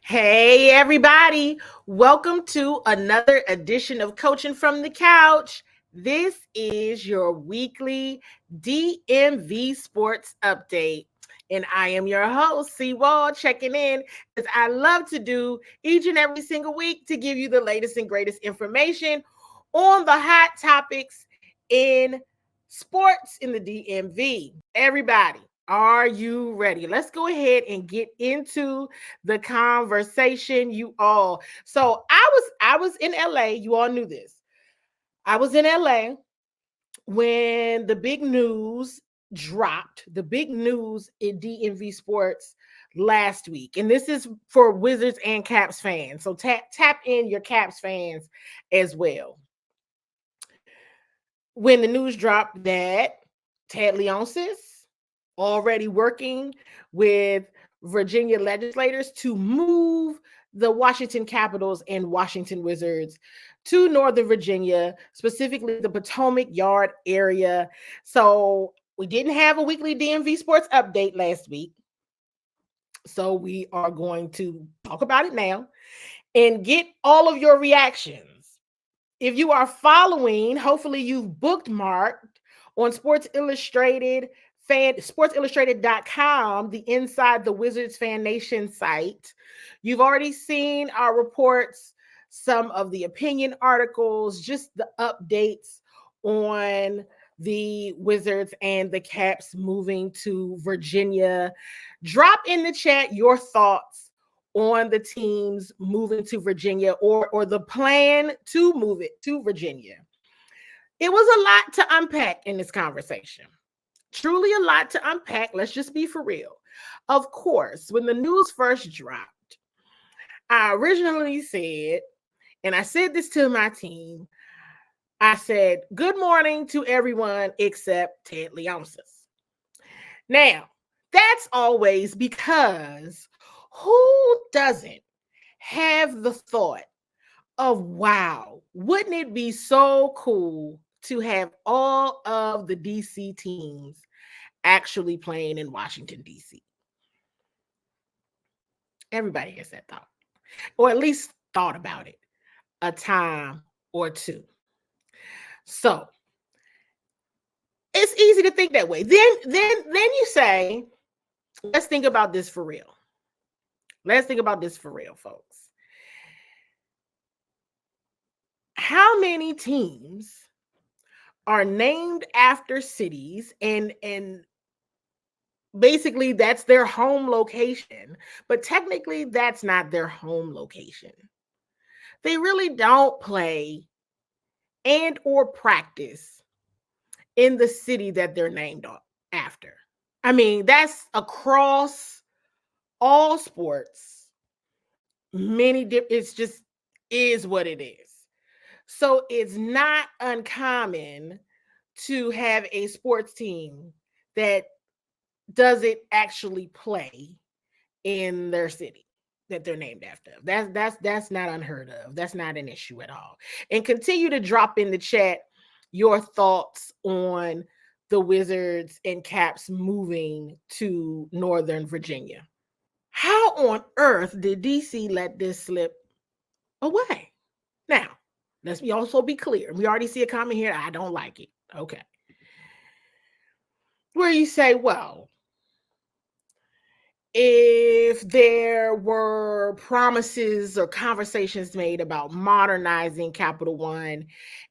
Hey, everybody. Welcome to another edition of Coaching from the Couch. This is your weekly DMV Sports Update. And I am your host, C Wall, checking in as I love to do each and every single week to give you the latest and greatest information on the hot topics in sports in the DMV. Everybody, are you ready? Let's go ahead and get into the conversation, you all. So I was in LA. You all knew this. I was in LA when the big news dropped, the big news in DMV sports last week. And this is for Wizards and Caps fans. So tap in your Caps fans as well. When the news dropped that Ted Leonsis already working with Virginia legislators to move the Washington Capitals and Washington Wizards to Northern Virginia, specifically the Potomac Yard area. So we didn't have a weekly DMV sports update last week. So we are going to talk about it now and get all of your reactions. If you are following, hopefully you've bookmarked on sportsillustrated.com, the Inside the Wizards Fan Nation site. You've already seen our reports, some of the opinion articles, just the updates on the Wizards and the Caps moving to Virginia. Drop in the chat your thoughts on the teams moving to Virginia or the plan to move it to Virginia. It was a lot to unpack in this conversation. Truly a lot to unpack. Let's just be for real. Of course, when the news first dropped, I originally said, and I said this to my team, I said, good morning to everyone except Ted Leonsis. Now, that's always because who doesn't have the thought of, wow, wouldn't it be so cool to have all of the DC teams actually playing in Washington, DC? Everybody has that thought, or at least thought about it a time or two. So it's easy to think that way. Then you say, let's think about this for real. Let's think about this for real, folks. How many teams are named after cities and basically that's their home location, but technically that's not their home location? They really don't play and or practice in the city that they're named after. I mean, that's across all sports. It's just is what it is. So it's not uncommon to have a sports team that doesn't actually play in their city that they're named after. That's not unheard of. That's not an issue at all. And continue to drop in the chat your thoughts on the Wizards and Caps moving to Northern Virginia. How on earth did DC let this slip away? Now, let's also be clear. We already see a comment here. I don't like it. Okay. Where you say, well, if there were promises or conversations made about modernizing Capital One,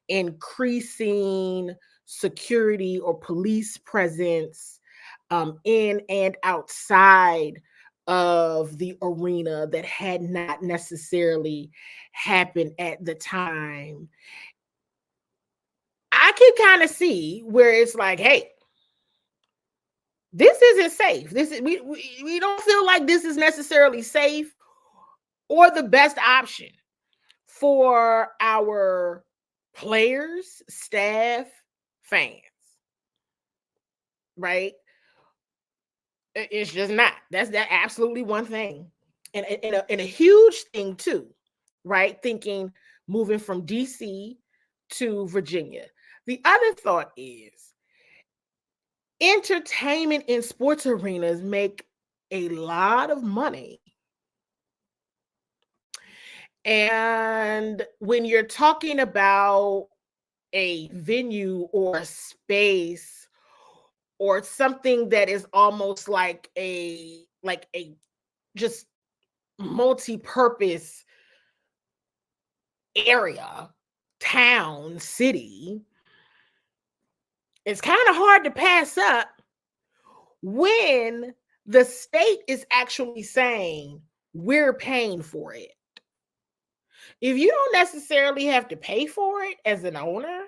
increasing security or police presence in and outside of the arena that had not necessarily happened at the time, I can kind of see where it's like, hey, this isn't safe. We don't feel like this is necessarily safe or the best option for our players, staff, fans. Right? It's just not. That's absolutely one thing. And a huge thing too, right? Thinking moving from DC to Virginia. The other thought is entertainment in sports arenas make a lot of money And when you're talking about a venue or a space or something that is almost like a just multi-purpose area, town, city, it's kind of hard to pass up when the state is actually saying we're paying for it. If you don't necessarily have to pay for it as an owner,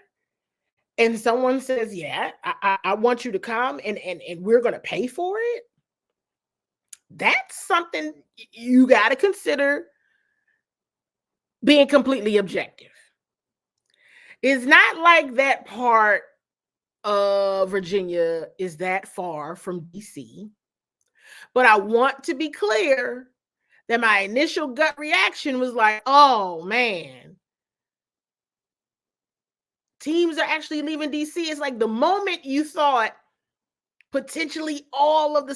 and someone says, "Yeah, I want you to come and we're going to pay for it," that's something you got to consider being completely objective. It's not like that part of Virginia is that far from DC, but I want to be clear that my initial gut reaction was like, oh man, teams are actually leaving DC. It's like the moment you thought potentially all of the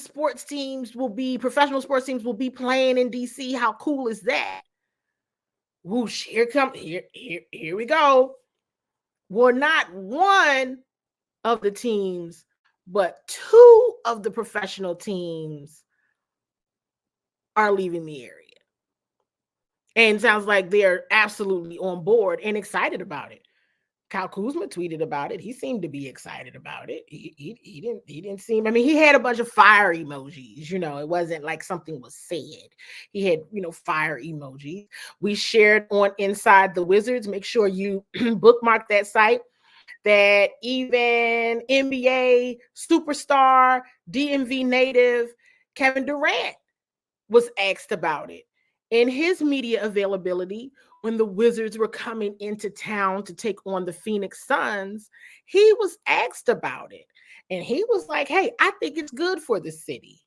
professional sports teams will be playing in DC. How cool is that? Whoosh, here we go. Well, not one of the teams, but two of the professional teams are leaving the area. And sounds like they're absolutely on board and excited about it. Kyle Kuzma tweeted about it. He seemed to be excited about it. He didn't seem. I mean, he had a bunch of fire emojis. It wasn't like something was said. He had fire emojis. We shared on Inside the Wizards. Make sure you bookmark that site. That even NBA superstar DMV native Kevin Durant was asked about it in his media availability when the Wizards were coming into town to take on the Phoenix Suns. He was asked about it, and he was like, hey, I think it's good for the city.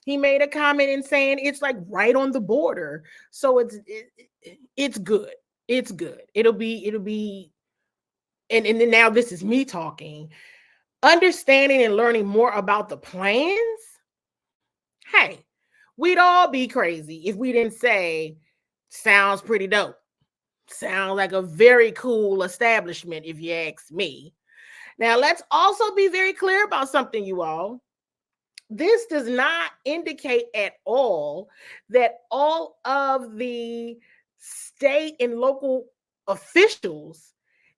He made a comment in saying it's like right on the border, so it's good. It's good. It'll be and then now this is me talking, understanding and learning more about the plans. Hey, we'd all be crazy if we didn't say, sounds pretty dope. Sounds like a very cool establishment, if you ask me. Now, let's also be very clear about something, you all. This does not indicate at all that all of the state and local officials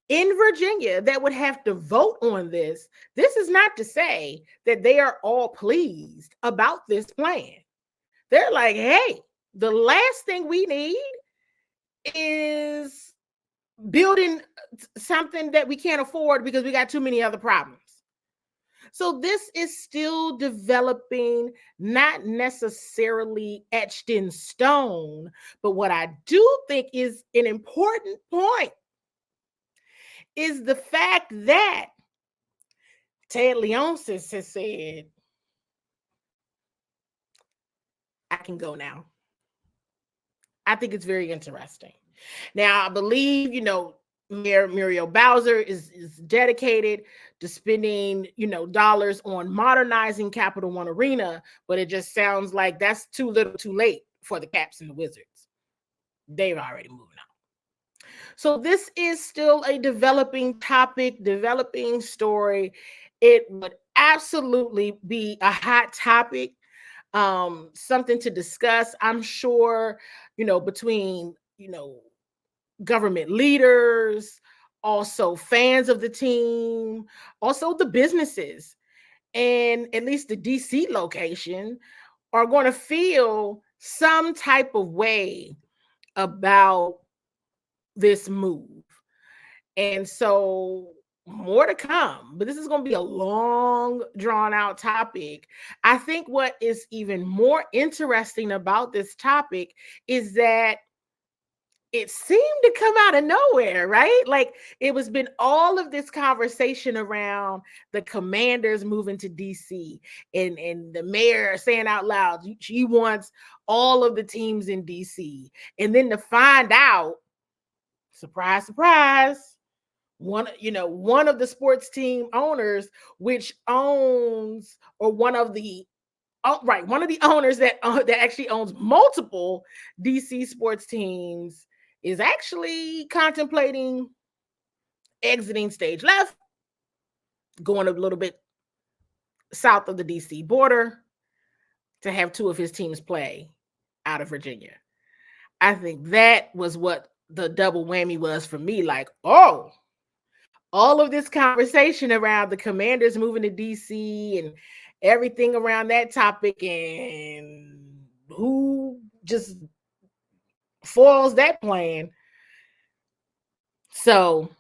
in Virginia that would have to vote on this is not to say that they are all pleased about this plan. They're like, hey, the last thing we need is building something that we can't afford because we got too many other problems. So this is still developing, not necessarily etched in stone, but what I do think is an important point is the fact that Ted Leonsis has said, I can go now. I think it's very interesting. Now, I believe, Mayor Muriel Bowser is dedicated to spending, dollars on modernizing Capital One Arena, but it just sounds like that's too little too late for the Caps and the Wizards. They've already moved on. So this is still a developing topic, developing story. It would absolutely be a hot topic, something to discuss. I'm sure, between, government leaders, also fans of the team, also the businesses, and at least the DC location are going to feel some type of way about this move. And so more to come, but this is going to be a long drawn out topic. I think what is even more interesting about this topic is that it seemed to come out of nowhere, right? Like it was been all of this conversation around the Commanders moving to DC and the mayor saying out loud she wants all of the teams in DC. And then to find out, surprise, surprise, one of the sports team owners, which owns, or one of the owners that actually owns multiple DC sports teams, is actually contemplating exiting stage left, going a little bit south of the DC border to have two of his teams play out of Virginia. I think that was what the double whammy was for me. Like, oh, all of this conversation around the Commanders moving to DC and everything around that topic, and who just foils that plan. So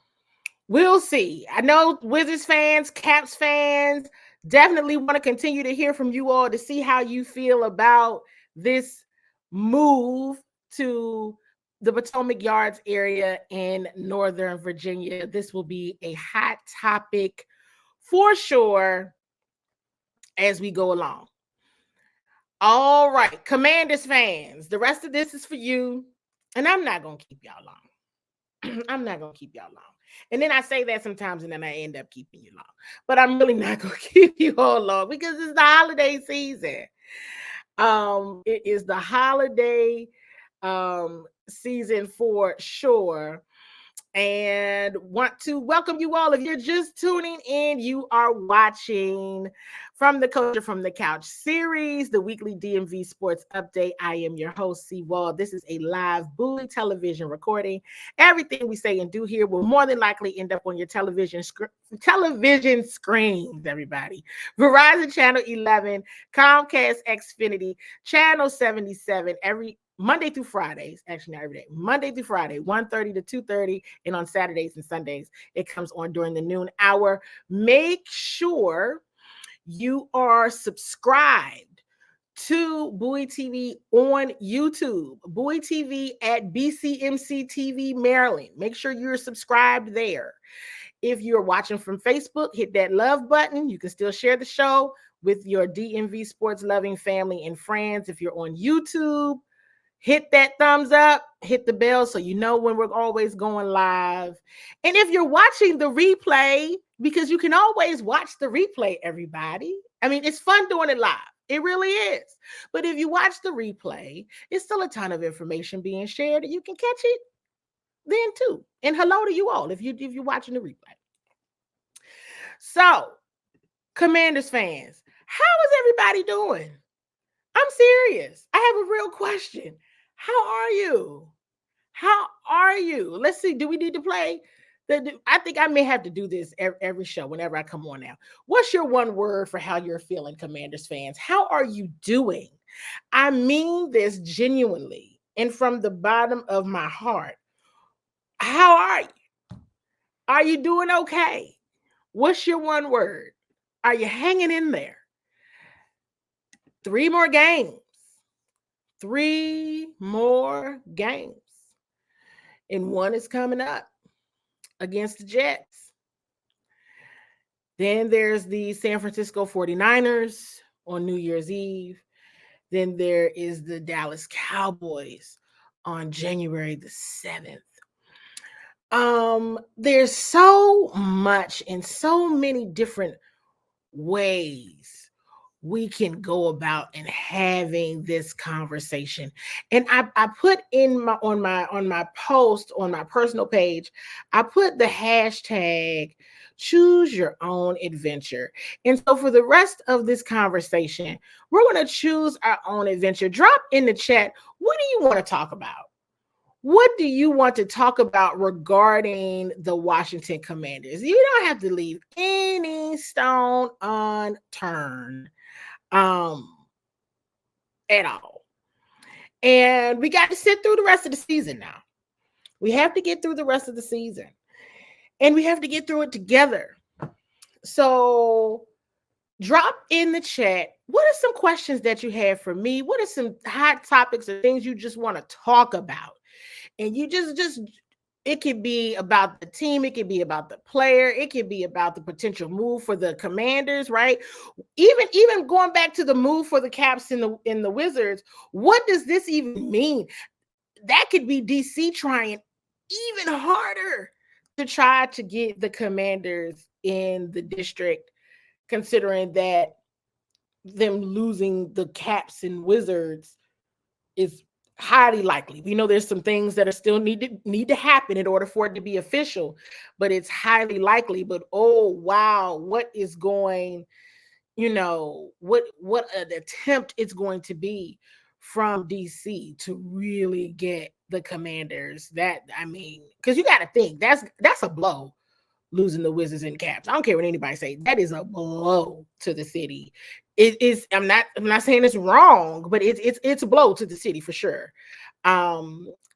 we'll see. I know Wizards fans, Caps fans definitely want to continue to hear from you all to see how you feel about this move to the Potomac Yards area in Northern Virginia. This will be a hot topic for sure as we go along. All right, Commanders fans, the rest of this is for you, and I'm not going to keep y'all long. I'm not going to keep y'all long. And then I say that sometimes and then I end up keeping you long. But I'm really not going to keep you all long because it's the holiday season. It is the holiday season for sure. And want to welcome you all. If you're just tuning in, you are watching From the Culture from the Couch series, the weekly DMV sports update. I am your host, C. Wall. This is a live Bully television recording. Everything we say and do here will more than likely end up on your television screens, everybody. Verizon Channel 11, Comcast Xfinity, Channel 77, every Monday through Fridays, actually not every day, Monday through Friday, 1:30 to 2:30, and on Saturdays and Sundays, it comes on during the noon hour. Make sure you are subscribed to Bowie TV on YouTube, Bowie TV at BCMC TV Maryland. Make sure you're subscribed there. If you're watching from Facebook, hit that love button. You can still share the show with your DMV sports loving family and friends. If you're on YouTube, hit that thumbs up, hit the bell so you know when we're always going live. And if you're watching the replay, because you can always watch the replay, everybody. I mean, it's fun doing it live. It really is. But if you watch the replay, it's still a ton of information being shared and you can catch it then too. And hello to you all if you're watching the replay. So, Commanders fans, how is everybody doing? I'm serious. I have a real question. How are you? How are you? Let's see. Do we need to play? I think I may have to do this every show whenever I come on now. What's your one word for how you're feeling, Commanders fans? How are you doing? I mean this genuinely and from the bottom of my heart. How are you? Are you doing okay? What's your one word? Are you hanging in there? 3 more games. 3 more games. And one is coming up against the Jets. Then there's the San Francisco 49ers on New Year's Eve. Then there is the Dallas Cowboys on January the 7th. There's so much and so many different ways we can go about and having this conversation. And I put in my on my post on my personal page, I put the hashtag choose your own adventure. And so for the rest of this conversation, we're going to choose our own adventure. Drop in the chat, what do you want to talk about? What do you want to talk about regarding the Washington Commanders? You don't have to leave any stone unturned at all. And we got to sit through the rest of the season now. We have to get through the rest of the season. And we have to get through it together. So drop in the chat. What are some questions that you have for me? What are some hot topics or things you just want to talk about? And you just it could be about the team, it could be about the player, it could be about the potential move for the Commanders, right? Even going back to the move for the Caps in the Wizards, what does this even mean? That could be DC trying even harder to try to get the Commanders in the district, considering that them losing the Caps and Wizards is Highly likely. We know there's some things that are still need to happen in order for it to be official, but it's highly likely. But oh wow, what is going, what an attempt it's going to be from DC to really get the Commanders. That, I mean, because you got to think that's a blow, losing the Wizards and Caps. I don't care what anybody say. That is a blow to the city. It is. I'm not saying it's wrong, but it's a blow to the city for sure.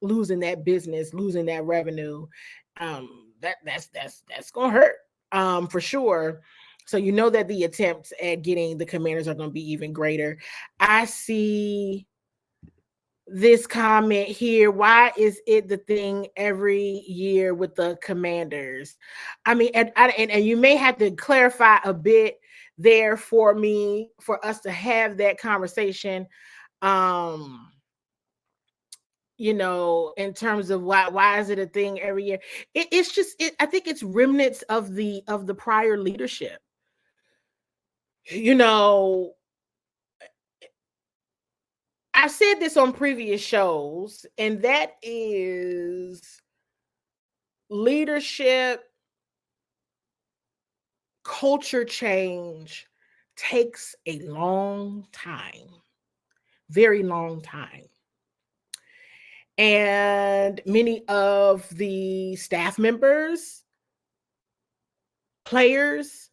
Losing that business, losing that revenue, that's gonna hurt. For sure. So you know that the attempts at getting the Commanders are going to be even greater. I see this comment here. Why is it the thing every year with the Commanders? I mean, and you may have to clarify a bit there for me for us to have that conversation. Um, in terms of why is it a thing every year? It's just I think it's remnants of the prior leadership. You know, I've said this on previous shows, and that is leadership, culture change takes a long time, very long time. And many of the staff members, players,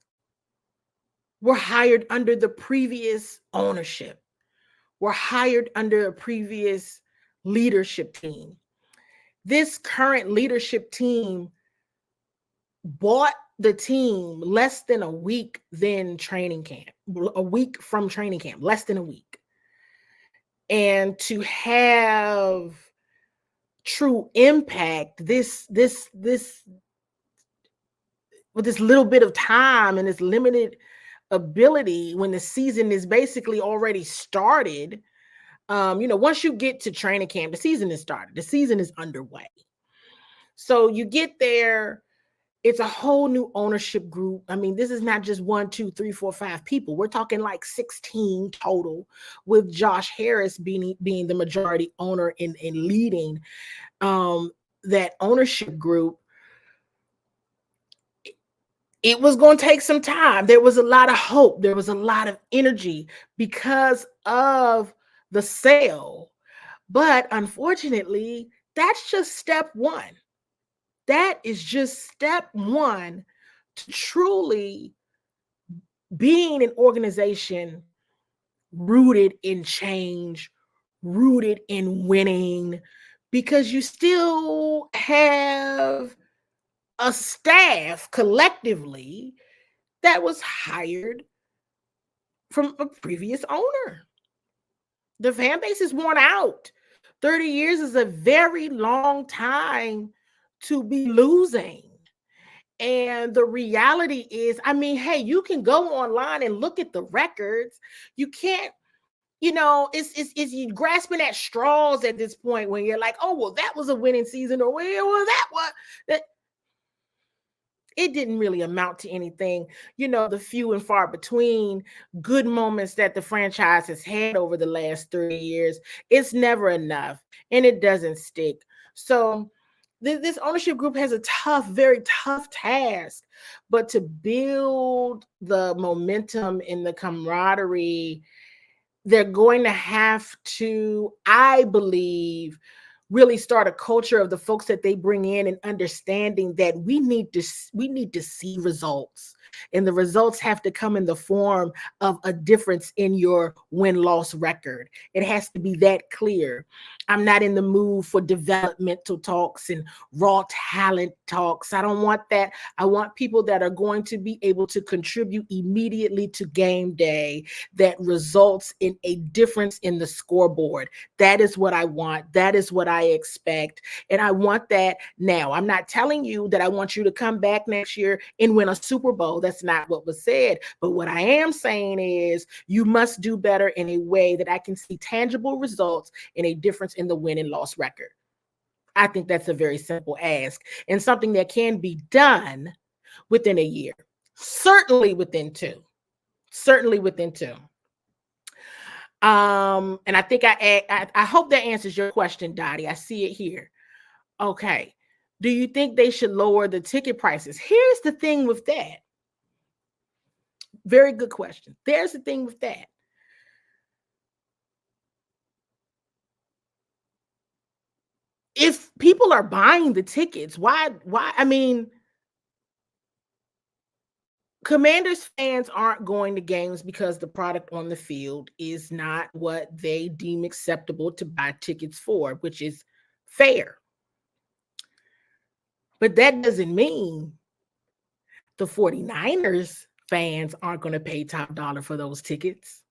were hired under the previous ownership, were hired under a previous leadership team. This current leadership team bought the team less than a week a week from training camp, less than a week. And to have true impact, with this little bit of time and this limited ability, when the season is basically already started, once you get to training camp, the season is started, the season is underway. So you get there, it's a whole new ownership group. I mean, this is not just 1, 2, 3, 4, 5 people. We're talking like 16 total, with Josh Harris being the majority owner and leading that ownership group. It was going to take some time. There was a lot of hope. There was a lot of energy because of the sale. But unfortunately, that's just step one. That is just step one to truly being an organization rooted in change, rooted in winning, because you still have a staff collectively that was hired from a previous owner. The fan base is worn out. 30 years is a very long time to be losing. And the reality is, I mean, hey, you can go online and look at the records. You can't, it's you grasping at straws at this point when you're like, oh, well, that was a winning season, or well, that it didn't really amount to anything. The few and far between good moments that the franchise has had over the last 30 years, it's never enough, and it doesn't stick. So this ownership group has a tough, very tough task, but to build the momentum and the camaraderie, they're going to have to, I believe, really start a culture of the folks that they bring in, and understanding that we need to see results, and the results have to come in the form of a difference in your win-loss record. It has to be that clear. I'm not in the mood for developmental talks and raw talent talks. I don't want that. I want people that are going to be able to contribute immediately to game day, that results in a difference in the scoreboard. That is what I want. That is what I expect. And I want that now. I'm not telling you that I want you to come back next year and win a Super Bowl. That's not what was said. But what I am saying is you must do better in a way that I can see tangible results and a difference in the win and loss record. I think that's a very simple ask, and something that can be done within a year. Certainly within two. Certainly within two. And I think I hope that answers your question, Dottie. I see it here. Okay. Do you think they should lower the ticket prices? Here's the thing with that. Very good question. There's the thing with that. If people are buying the tickets, why? I mean, Commanders fans aren't going to games because the product on the field is not what they deem acceptable to buy tickets for, which is fair. But that doesn't mean the 49ers fans aren't going to pay top dollar for those tickets.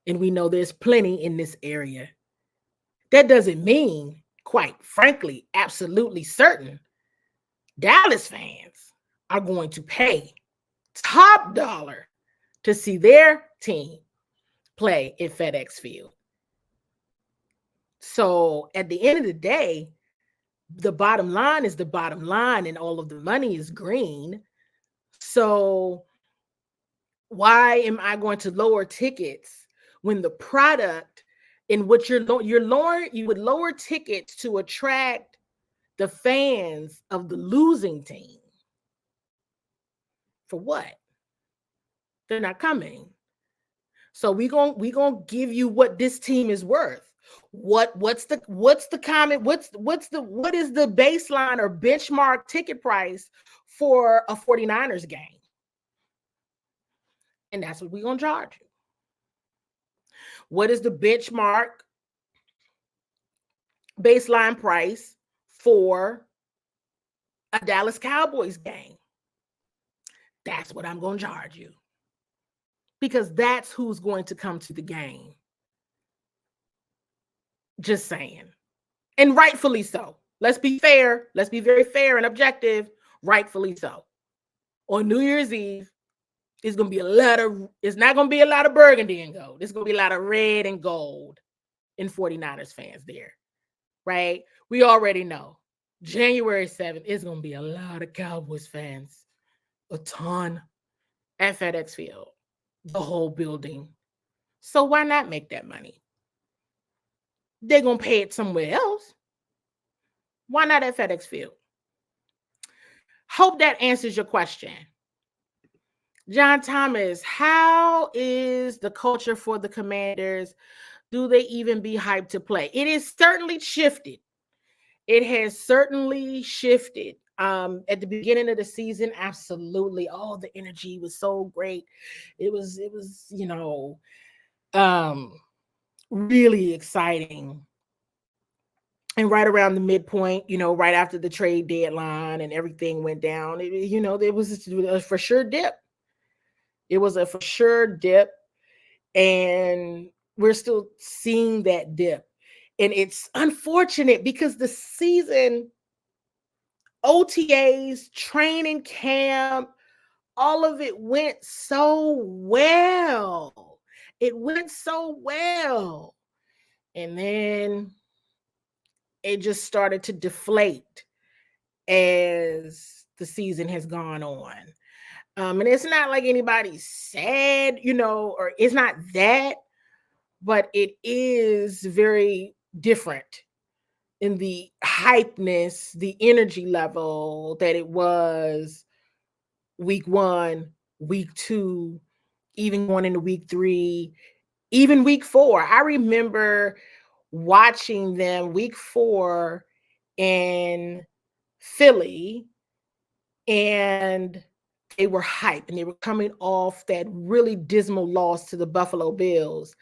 And we know there's plenty in this area. That doesn't mean, quite frankly, absolutely certain, Dallas fans are going to pay top dollar to see their team play at FedEx Field. So at the end of the day, the bottom line is the bottom line, and all of the money is green. So why am I going to lower tickets when the product in which you would lower tickets to attract the fans of the losing team? For what? They're not coming. So we gonna give you what this team is worth. What's the comment? What is the baseline or benchmark ticket price for a 49ers game? And that's what we're gonna charge you. What is the benchmark baseline price for a Dallas Cowboys game? That's what I'm gonna charge you. Because that's who's going to come to the game. Just saying. And rightfully so. Let's be fair. Let's be very fair and objective. Rightfully so. On New Year's Eve, it's not going to be a lot of burgundy and gold. It's going to be a lot of red and gold in 49ers fans there. Right? We already know. January 7th is going to be a lot of Cowboys fans. A ton at FedEx Field. The whole building. So why not make that money? They're going to pay it somewhere else. Why not at FedEx Field? Hope that answers your question. John Thomas, how is the culture for the Commanders? Do they even be hyped to play? It is certainly shifted. It has certainly shifted. At the beginning of the season, absolutely. Oh, the energy was so great. It was, really exciting. And right around the midpoint, right after the trade deadline and everything went down, there was a for sure dip. It was a for sure dip. And we're still seeing that dip. And it's unfortunate because the season, OTAs, training camp, all of it went so well. It went so well. And then it just started to deflate as the season has gone on. And it's not like anybody's sad, or it's not that, but it is very different in the hypeness, the energy level that it was week 1, week 2, even going into week 3, even week 4. I remember watching them week 4 in Philly, and they were hyped, and they were coming off that really dismal loss to the Buffalo Bills,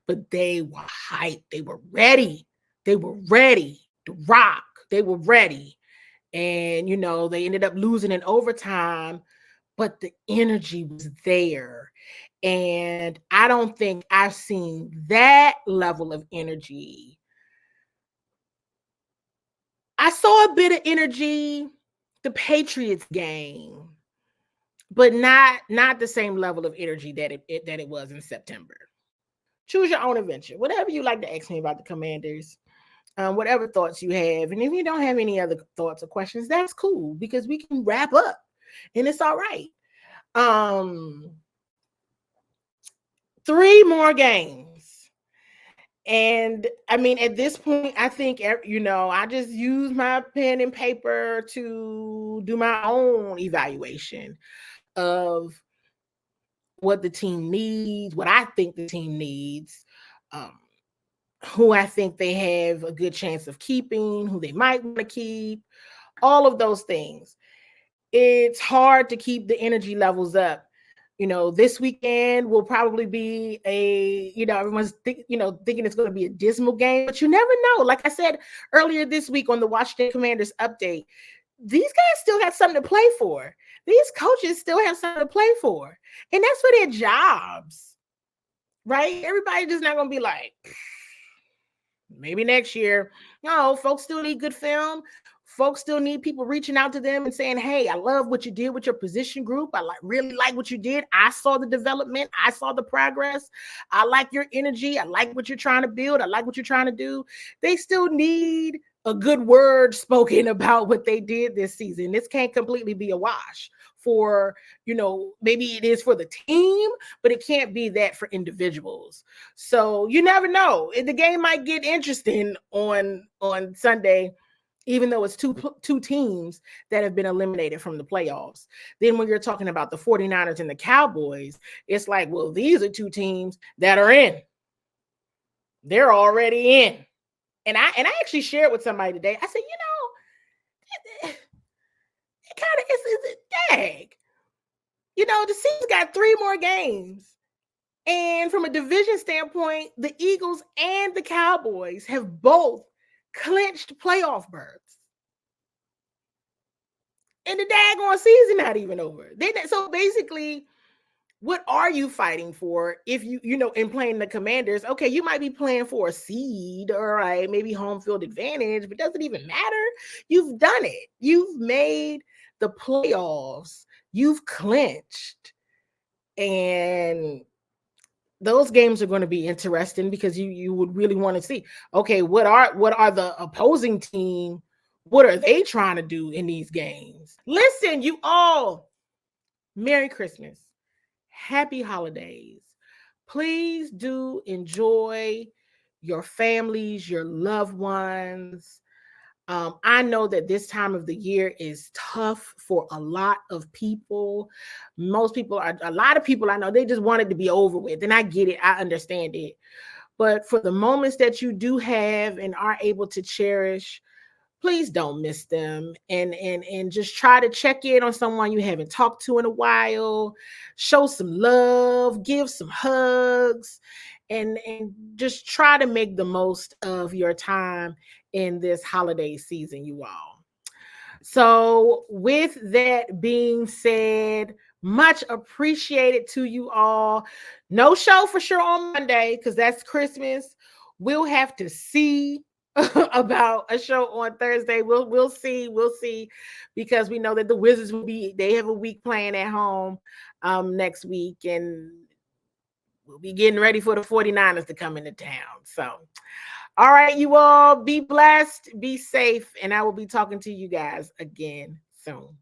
but they were hyped. They were ready. They were ready to rock. They were ready. And, they ended up losing in overtime, but the energy was there. And I don't think I've seen that level of energy. I saw a bit of energy the Patriots game, but not the same level of energy that it was in September. Choose your own adventure. Whatever you like to ask me about the Commanders, whatever thoughts you have. And if you don't have any other thoughts or questions, that's cool, because we can wrap up and it's all right. 3 more games. And I mean, at this point, I think, I just use my pen and paper to do my own evaluation of what the team needs, what I think the team needs, um, who I think they have a good chance of keeping, who they might want to keep, all of those things. It's hard to keep the energy levels up. This weekend will probably be everyone's thinking it's going to be a dismal game, but you never know. Like I said earlier this week on the Washington Commanders update, these guys still got something to play for. These coaches still have something to play for, and that's for their jobs, right? Everybody's just not going to be like, maybe next year. No, folks still need good film. Folks still need people reaching out to them and saying, hey, I love what you did with your position group. I really like what you did. I saw the development. I saw the progress. I like your energy. I like what you're trying to build. I like what you're trying to do. They still need a good word spoken about what they did this season. This can't completely be a wash for, maybe it is for the team, but it can't be that for individuals. So you never know. The game might get interesting on Sunday, even though it's two teams that have been eliminated from the playoffs. Then when you're talking about the 49ers and the Cowboys, it's like, well, these are two teams that are in. They're already in. And I actually shared with somebody today. I said, it kind of is dang. The season's got 3 more games. And from a division standpoint, the Eagles and the Cowboys have both clinched playoff berths. And the daggone season not even over. So basically, what are you fighting for if in playing the Commanders? Okay, you might be playing for a seed or maybe home field advantage, but doesn't even matter. You've done it. You've made the playoffs. You've clinched. And those games are going to be interesting because you would really want to see, okay, what are the opposing team, what are they trying to do in these games? Listen, you all, Merry Christmas, Happy Holidays. Please do enjoy your families, your loved ones. I know that this time of the year is tough for a lot of people. A lot of people I know, they just want it to be over with. And I get it. I understand it. But for the moments that you do have and are able to cherish, please don't miss them, and just try to check in on someone you haven't talked to in a while. Show some love, give some hugs, and just try to make the most of your time in this holiday season, you all. So with that being said, much appreciated to you all. No show for sure on Monday because that's Christmas. We'll have to see about a show on Thursday. We'll see, because we know that the Wizards they have a week playing at home next week, and we'll be getting ready for the 49ers to come into town. So all right, you all, be blessed, be safe, and I will be talking to you guys again soon.